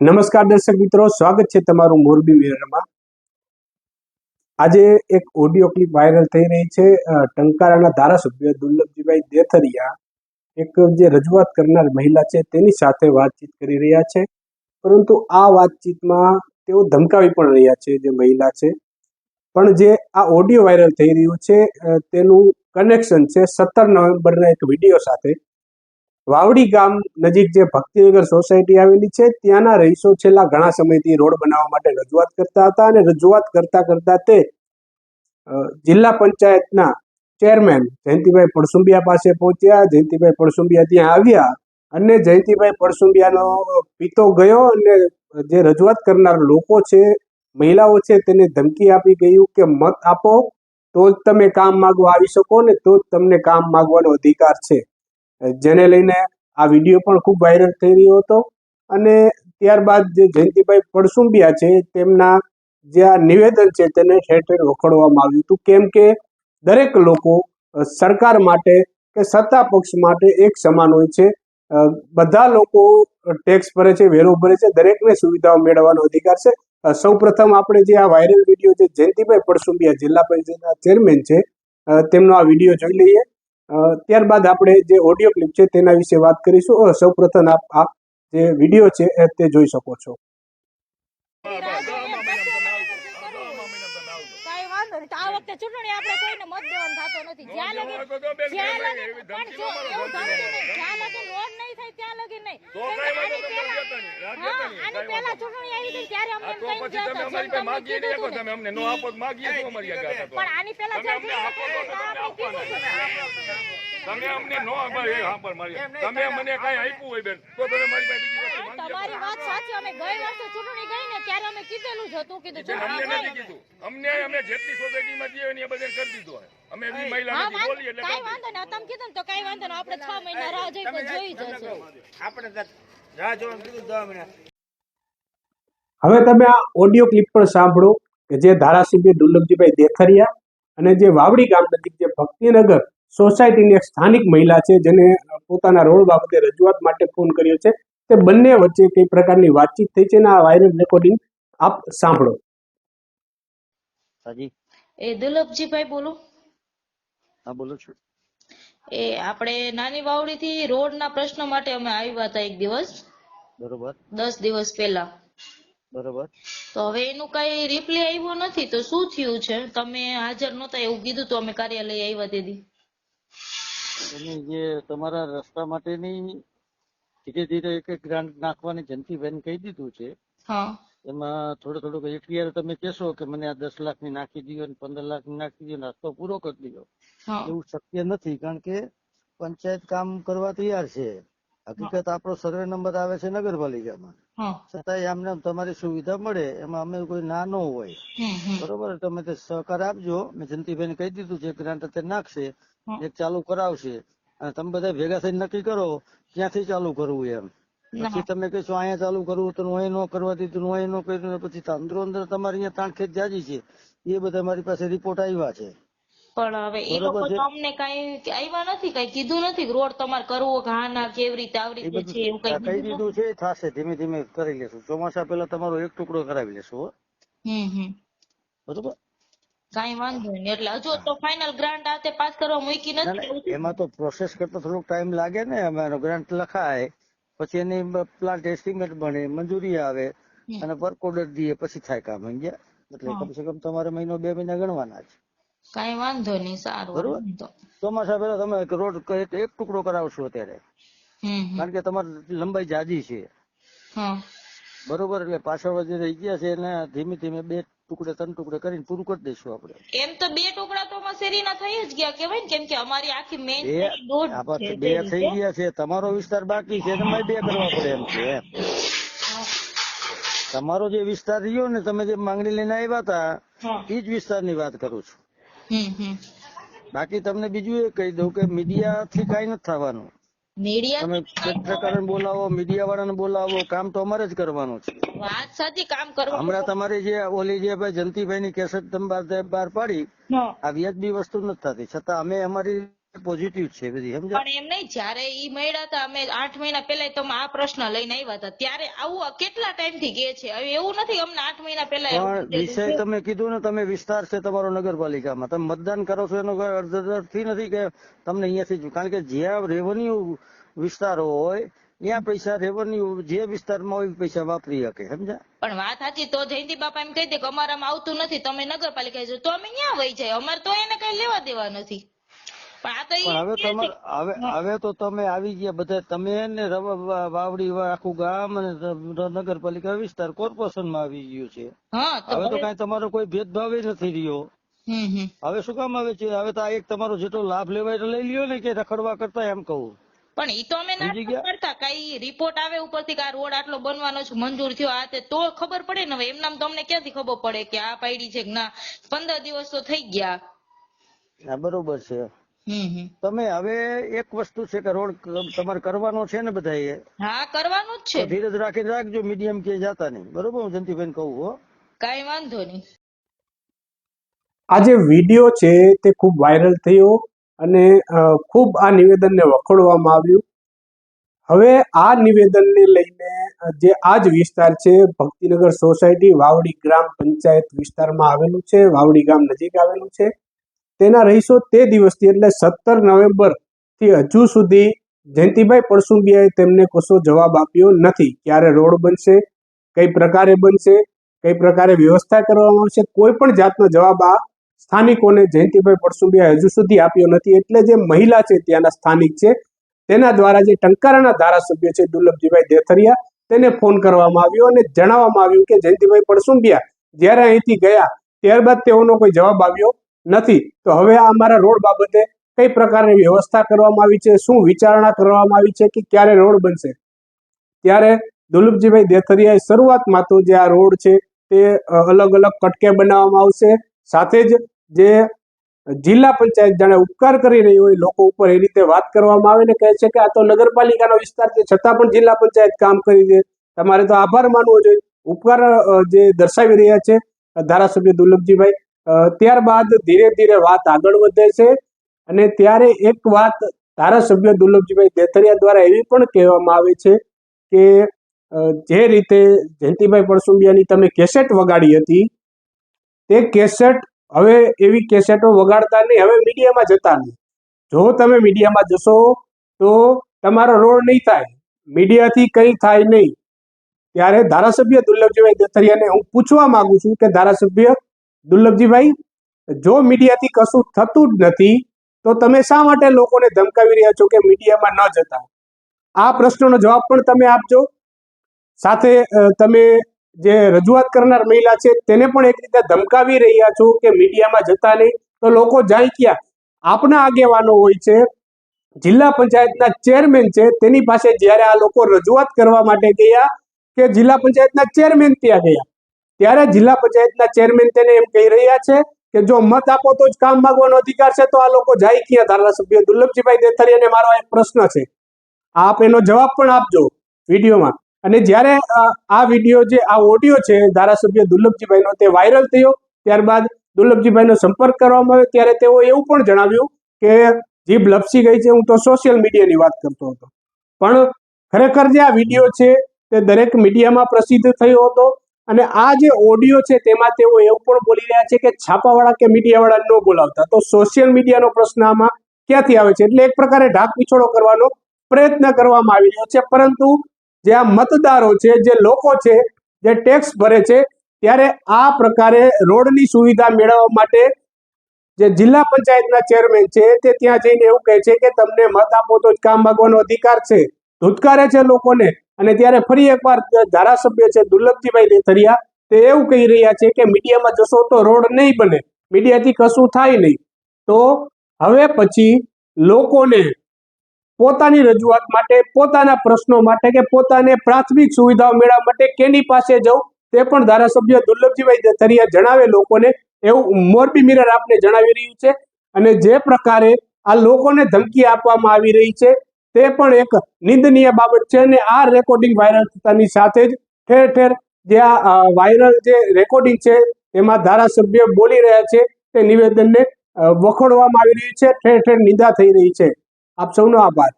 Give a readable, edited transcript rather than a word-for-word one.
નમસ્કાર દર્શક મિત્રો, સ્વાગત છે તમારું મોરબી મિરરમાં। આજે એક ઓડિયો ક્લિપ વાયરલ થઈ રહી છે। ટંકારાના ધારાસભ્ય દુર્લભજીભાઈ દેથરિયા એક જે રજૂઆત કરનાર મહિલા છે તેની સાથે વાતચીત કરી રહ્યા છે, પરંતુ આ વાતચીતમાં તેઓ ધમકાવી પણ રહ્યા છે જે મહિલા છે। પણ જે આ ઓડિયો વાયરલ થઈ રહ્યું છે તેનું કનેક્શન છે 17 નવેમ્બરના એક વિડીયો સાથે। વાવડી ગામ નજીક જે ભક્તિનગર સોસાયટી આવેલી છે ત્યાંના રહીશો છેલ્લા ઘણા સમયથી રોડ બનાવવા માટે રજૂઆત કરતા હતા અને રજૂઆત કરતા કરતા તે જિલ્લા પંચાયતના ચેરમેન જયંતિભાઈ પડસુંબિયા પાસે પહોંચ્યા। જયંતિભાઈ પડસુંબિયા ત્યાં આવ્યા અને જયંતિભાઈ પડસુંબિયાનો પિતો ગયો અને જે રજૂઆત કરનાર લોકો છે, મહિલાઓ છે, તેને ધમકી આપી ગયું કે મત આપો તો જ તમે કામ માંગવા આવી શકો ને તો જ તમને કામ માંગવાનો અધિકાર છે, જેને લઈને આ વિડીયો પણ ખૂબ વાયરલ થઈ રહ્યો હતો। અને ત્યારબાદ જે જયંતિભાઈ પડસુંબિયા છે તેમના જે આ નિવેદન છે તેને ઠેર ઠેર વખોડવામાં આવ્યું હતું, કેમ કે દરેક લોકો સરકાર માટે કે સત્તા પક્ષ માટે એક સમાન હોય છે। બધા લોકો ટેક્સ ભરે છે, વેરો ભરે છે, દરેકને સુવિધાઓ મેળવવાનો અધિકાર છે। સૌ પ્રથમ આપણે જે આ વાયરલ વિડીયો છે જયંતિભાઈ પડસુંબિયા જિલ્લા પંચાયતના ચેરમેન છે તેમનો આ વિડીયો જોઈ લઈએ। ત્યારબાદ આપણે જે ઓડિયો ક્લિપ છે તેના વિશે વાત કરીશું। સૌ પ્રથમ આપ આ જે વિડીયો છે તે જોઈ શકો છો। કઈ વાંધો નહીં, આ વખતે ચૂંટણી આપણે કોઈને મત દેવાનો થતો નથી। જ્યાં લગી પણ જો એવું ધમકી નહીં, જ્યાં લગી લોન નહીં થાય ત્યાં લગી નહીં। આની પહેલા ચૂંટણી આવી હતી ત્યારે અમને કઈ ગયા હતા, જેમ તમને કીધું હતું ને। તમે અમને નો આપો તો માગીએ તો અમારી આગળ પણ આની પહેલા જેમ કીધું હતું તમે અમને નો અમારે હાંભળ મારી તમે મને કઈ આપ્યું હોય બેન તો તમે મારી પાસે બીજી વસ્તુ માંગી તમારી વાત સાચી। અમે ગઈ વર્ષે ચૂંટણી ગઈ ને ત્યારે અમે કીધેલું જ હતું, કીધું અમને ચૂંટણી નથી કીધું, અમને અમે જેટલી સોસાયટીમાં જઈએ ને એ બધે કરી દીધું। અમે બી મહિલા નથી બોલી એટલે કઈ વાંધો નહીં, તમે કીધું ને તો કઈ વાંધો નહીં, આપણે 6 મહિના રાહ જોઈ જશું। આપણે રાહ જોવાનું કીધું 10 મહિના। હવે તમે આ ઓડિયો ક્લિપ પણ સાંભળો કે જે ધારાસભ્ય દુર્લભજીભાઈ દેથરિયા અને જે વાવડી ગામ નજીક જે ભક્તિનગર સોસાયટીની એક સ્થાનિક મહિલા છે જેને પોતાના રોડ બાબતે રજૂઆત માટે ફોન કર્યો છે, તે બંને વચ્ચે કઈ પ્રકારની વાતચીત થઈ છે ને આ વાયરલ રેકોર્ડિંગ આપ સાંભળો। હાજી, એ દુર્લભજીભાઈ બોલો? હા બોલું છું। એ આપણે નાની વાવડી થી રોડ ના પ્રશ્ન માટે અમે આવ્યા હતા એક દિવસ, બરોબર 10 દિવસ પહેલા। બરોબર। તો હવે એનું કઈ રિપ્લાય આવ્યો નથી, તો શું થયું છે? તમે હાજર નહોતા એવું કીધું તો અમે કાર્યાલય આવ્યા તેથી। એની જે તમારા રસ્તા માટેની ધીરે ધીરે એક એક ગ્રાન્ટ નાખવાની જયંતિભાઈને કહી દીધું છે। હા, એમાં થોડુંક અત્યારે તમે કહેશો કે મને આ 10 લાખની નાખી દો ને 15 લાખની નાખી દો ને રસ્તો પૂરો કરી દો, હા, એવું શક્ય નથી, કારણ કે પંચાયત કામ કરવા તૈયાર છે। હકીકત આપણો સર્વે નંબર આવે છે નગરપાલિકામાં, હા, છતાંય આમને તમારી સુવિધા મળે એમાં અમે કોઈ ના ન હોય। બરોબર, તમે તે સહકાર આપજો। મેં જયંતિભાઈને કહી દીધું છે ગ્રાન્ટ અત્યારે નાખશે, એક ચાલુ કરાવશે, અને તમે બધા ભેગા થઈને નક્કી કરો ક્યાંથી ચાલુ કરવું એમ। પછી તમે કહેશો અહીંયા ચાલુ કરવું તો અહીં ન કરવા દીધું, અહીં ન કર્યું, પછી અંદરો અંદર તમારી અહીંયા તાણખેત જાજી છે, એ બધા મારી પાસે રિપોર્ટ આવ્યા છે। પણ હવે એ લોકો તો અમને કઈ આવ્યા નથી, કઈ કીધું નથી રોડ તમારે કરવો કે હા ના કેવી રીતે આવી એ રીતે છે એવું બધું કઈ કહી કીધું દીધું છે, થશે, ધીમે ધીમે કરી લેશું। ચોમાસા પહેલા તમારો એક ટુકડો કરાવી લેશું હો। નથી। બરોબર, કઈ વાંધો નહીં, એટલે હજુ તો ફાઇનલ ગ્રાન્ટ આતે પાસ કરવા મૂકી ના નથી ના એવું છે? એમાં તો પ્રોસેસ કરતા થોડોક ટાઈમ લાગે ને। અમારો ગ્રાન્ટ લખાય પછી એની પ્લાન્ટ એસ્ટિમેટ બને, મંજૂરી આવે અને વર્ક ઓર્ડર દઈએ પછી થાય કામ, સમજ્યા? એટલે કમસે કમ તમારે મહિનો 2 મહિના ગણવાના છે। કઈ વાંધો નહીં, સારું બરોબર, હાલો તો। ચોમાસા પહેલા તમે રોડ એક ટુકડો કરાવશો અત્યારે, કારણ કે તમારી લંબાઈ જાજી છે। હા, બરોબર, એટલે પાછળ જે રહી ગયા છે એને ધીમે ધીમે 2 ટુકડે 3 ટુકડે કરીને પૂરું કરી દઈશું આપણે। એમ તો 2 ટુકડા તો શેરીના થઈ જ ગયા કેવાય ને, કેમ કે અમારી આખી મેઇન બે દોઢ આમાં છે 2 શેરી થઈ છે। ગયા છે, તમારો વિસ્તાર બાકી છે એમાં 2 કરવા પડે એમ છે એમ। તમારો જે વિસ્તાર રહ્યો ને, તમે જે માંગણી લઈને આવ્યા હતા હા, એ જ વિસ્તારની વાત કરું છું। હમ। બાકી તમને બીજું એ કહી દઉં કે મીડિયા થી કઈ નથી થવાનું। મીડિયા તમે પત્રકારોને બોલાવો, મીડિયા વાળાને બોલાવો, કામ તો અમારે જ કરવાનું છે। વાત સાચી, કામ કરવા હમણાં તમારી જે ઓલી જે જયંતિભાઈ ની કેસેટ તમે બહાર પાડી, હા, આ વ્યાજબી વસ્તુ નથી થતી, છતાં અમે અમારી પોઝિટિવ છે બધી, સમજ્યા? પણ એમ નહીં, જ્યારે ઈ મળ્યા હતા અમે 8 મહિના પહેલા તમે આ પ્રશ્ન લઈને આવ્યા હતા ત્યારે આવું કેટલા ટાઈમ થી કે છે? હવે એવું નથી અમને 8 મહિના પહેલા એવું પણ કીધેલું વિષય છે. તમે કીધું ને, તમે વિસ્તાર છે તમારો નગરપાલિકામાં, તમે મતદાન કરો છો એનો અર્થથી નથી કે તમને અહીંયાથી, કારણ કે જ્યાં રેવન્યુ વિસ્તારો હોય ત્યાં પૈસા રેવન્યુ જે વિસ્તારમાં હોય એ પૈસા વાપરી શકે, સમજ્યા? પણ વાત સાચી, તો જયંતિ બાપા એમ કહી દે કે અમારામાં આવતું નથી, તમે નગરપાલિકા જો તો અમે ક્યાં વહી જાય, અમારે તો એને કઈ લેવા દેવા નથી. પણ આ તો ઈ પણ હવે એમ કહે છે. હવે તો તમે આવી ગયા બધા, તમે ને વાવડી આખું ગામ અને નગરપાલિકા વિસ્તાર કોર્પોરેશનમાં આવી ગયું છે. હા તો હવે તો કઈ તમારો કોઈ ભેદભાવ નથી રહ્યો. હમ. હવે શું કામ આવે છે? હવે તો આ એક તમારો જેટલો લાભ લેવાય તો લઈ લ્યો ને, કે રખડવા કરતા, એમ કહું. પણ ઈ તો અમે ના સમજી ગયા? કરતા, કઈ રિપોર્ટ આવે ઉપરથી કે આ રોડ આટલો બનવાનો છે, મંજૂર થયો આ તે, તો ખબર પડે ને. હવે એમનામ તમને ક્યાંથી ખબર પડે કે આ પાયડી છે કે ના? 15 દિવસ તો થઈ ગયા. હા, બરોબર છે. હમ. તમે હવે એક વસ્તુ છે કે રોડ તમારે કરવાનો છે ને બધાએ, હા, કરવાનું જ તો છે, ધીરજ રાખીને રાખજો, મીડિયમ કે જાતા નહીં, બરોબર? હું જયંતિભાઈ કહું હો. કઈ વાંધો નહીં. આ જે વિડીયો છે તે ખૂબ વાયરલ થયો અને ખૂબ આ નિવેદનને વખોડવામાં આવ્યું. હવે આ નિવેદનને લઈને જે આ જ વિસ્તાર છે, ભક્તિનગર સોસાયટી વાવડી ગ્રામ પંચાયત વિસ્તારમાં આવેલું છે, વાવડી ગામ નજીક આવેલું છે, તેના રહીશો તે દિવસથી એટલે 17 નવેમ્બરથી હજુ સુધી જયંતિભાઈ પડસુંબિયાએ તેમને કશો જવાબ આપ્યો નથી. ક્યારે રોડ બનશે, કઈ પ્રકારે બનશે, કઈ પ્રકારે વ્યવસ્થા કરવામાં આવશે, કોઈ પણ જાતનો જવાબ આ સ્થાનિકોને જયંતિભાઈ પડસુંબિયાએ હજુ સુધી આપ્યો નથી. એટલે જે મહિલા છે, ત્યાંના સ્થાનિક છે, તેના દ્વારા જે ટંકારાના ધારાસભ્ય છે દુર્લભજીભાઈ દેથરિયા, તેને ફોન કરવામાં આવ્યો અને જણાવવામાં આવ્યું કે જયંતિભાઈ પડસુંબિયા જ્યારે અહીંથી ગયા ત્યારબાદ તેઓનો કોઈ જવાબ આવ્યો નથી. તો હવે અમારા રોડ બાબતે કઈ પ્રકારની વ્યવસ્થા કરવામાં આવી છે, શું વિચારણા કરવામાં આવી છે કે ક્યારે રોડ બનશે? ત્યારે દુર્લભજીભાઈ દેથરિયાએ શરૂઆતમાં તો જે આ રોડ છે તે અલગ અલગ કટકે બનાવવામાં આવશે, સાથે જ જે જિલ્લા પંચાયત જાણે ઉપકાર કરી રહી હોય લોકો ઉપર, એ રીતે વાત કરવામાં આવે ને કહે છે કે આ તો નગરપાલિકાનો વિસ્તાર છે, છતાં પણ જિલ્લા પંચાયત કામ કરી દે, તમારે તો આભાર માનવો જોઈએ. ઉપકાર જે દર્શાવી રહ્યા છે ધારાસભ્ય દુર્લભજીભાઈ. ત્યારબાદ ધીરે ધીરે વાત આગળ વધે છે અને ત્યારે એક વાત ધારાસભ્ય દુર્લભજીભાઈ દેથરિયા દ્વારા એવી પણ કહેવામાં આવે છે કે જે રીતે જયંતિભાઈ પડસુંબિયાની તમે કેસેટ વગાડી હતી, તે કેસેટ હવે એવી કેસેટો વગાડતા નહીં, હવે મીડિયામાં જતા નહીં. જો તમે મીડિયામાં જશો તો તમારો રોડ નહીં થાય, મીડિયાથી કંઈ થાય નહીં. ત્યારે ધારાસભ્ય દુર્લભજીભાઈ દેથરિયાને હું પૂછવા માંગુ છું કે ધારાસભ્ય દુર્લભજીભાઈ, જો મીડિયાથી કશું થતું જ નથી તો તમે શા માટે લોકોને ધમકાવી રહ્યા છો કે મીડિયામાં ન જતા? આ પ્રશ્નનો જવાબ પણ તમે આપજો. સાથે તમે જે રજૂઆત કરનાર મહિલા છે તેને પણ એક રીતે ધમકાવી રહ્યા છો કે મીડિયામાં જતા નહીં, તો લોકો જાય ક્યાં? આપના આગેવાનો હોય છે, જિલ્લા પંચાયતના ચેરમેન છે, તેની પાસે જ્યારે આ લોકો રજૂઆત કરવા માટે ગયા કે જિલ્લા પંચાયતના ચેરમેન ત્યાં ગયા, ત્યારે જિલ્લા પંચાયતના ચેરમેન તેને એમ કહી રહ્યા છે કે જો મત આપો તો જ કામ માંગવાનો અધિકાર છે, તો આ લોકો જાય ક્યાં? ધારાસભ્ય દુર્લભજીભાઈ દેથરિયાને મારો એક પ્રશ્ન છે, આપ એનો જવાબ પણ આપજો વિડીયોમાં. અને જ્યારે આ વિડીયો જે આ ઓડિયો છે ધારાસભ્ય દુર્લભજીભાઈનો તે વાયરલ થયો, ત્યારબાદ દુર્લભજીભાઈનો સંપર્ક કરવામાં આવ્યો, ત્યારે તેઓ એવું પણ જણાવ્યું કે જીભ લપસી ગઈ છે, હું તો સોશિયલ મીડિયાની વાત કરતો હતો. પણ ખરેખર જે આ વિડીયો છે તે દરેક મીડિયામાં પ્રસિદ્ધ થયો હતો અને આ જે ઓડિયો છે તેમાં તેઓ એવું પણ બોલી રહ્યા છે કે છાપાવાળા કે મીડિયાવાળા ન બોલાવતા. તો સોશિયલ મીડિયાનો પ્રશ્ન આમાં ક્યાંથી આવે છે? એટલે એક પ્રકારે ઢાક પીછોડો કરવાનો પ્રયત્ન કરવામાં આવી રહ્યો છે. પરંતુ જે આ મતદારો છે, જે લોકો છે, જે ટેક્સ ભરે છે, ત્યારે આ પ્રકારે રોડની સુવિધા મેળવવા માટે જે જિલ્લા પંચાયતના ચેરમેન છે તે ત્યાં જઈને એવું કહે છે કે તમને મત આપો તો જ કામ માંગવાનો અધિકાર છે, ધુતકારે છે લોકોને. અને ત્યારે ફરી એકવાર ધારાસભ્ય છે દુર્લભજીભાઈ દેથરિયા તે એવું કહી રહ્યા છે કે મીડિયામાં જશો તો રોડ નહીં બને, મીડિયાથી કશું થાય નહીં. તો હવે પછી લોકોને પોતાની રજૂઆત માટે, પોતાના પ્રશ્નો માટે કે પોતાને પ્રાથમિક સુવિધાઓ મેળવવા માટે કેની પાસે જવું તે પણ ધારાસભ્ય દુર્લભજીભાઈ દેથરિયા જણાવે લોકોને, એવું મોરબી મિરર આપને જણાવી રહ્યું છે. અને જે પ્રકારે આ લોકોને ધમકી આપવામાં આવી રહી છે તે પણ એક નિંદનીય બાબત છે. અને આ રેકોર્ડિંગ વાયરલ થતાની સાથે જ ઠેર ઠેર જે આ વાયરલ જે રેકોર્ડિંગ છે તેમાં ધારાસભ્ય બોલી રહ્યા છે તે નિવેદનને વખોડવામાં આવી રહ્યું છે, ઠેર ઠેર નિંદા થઈ રહી છે. આપ સૌનો આભાર.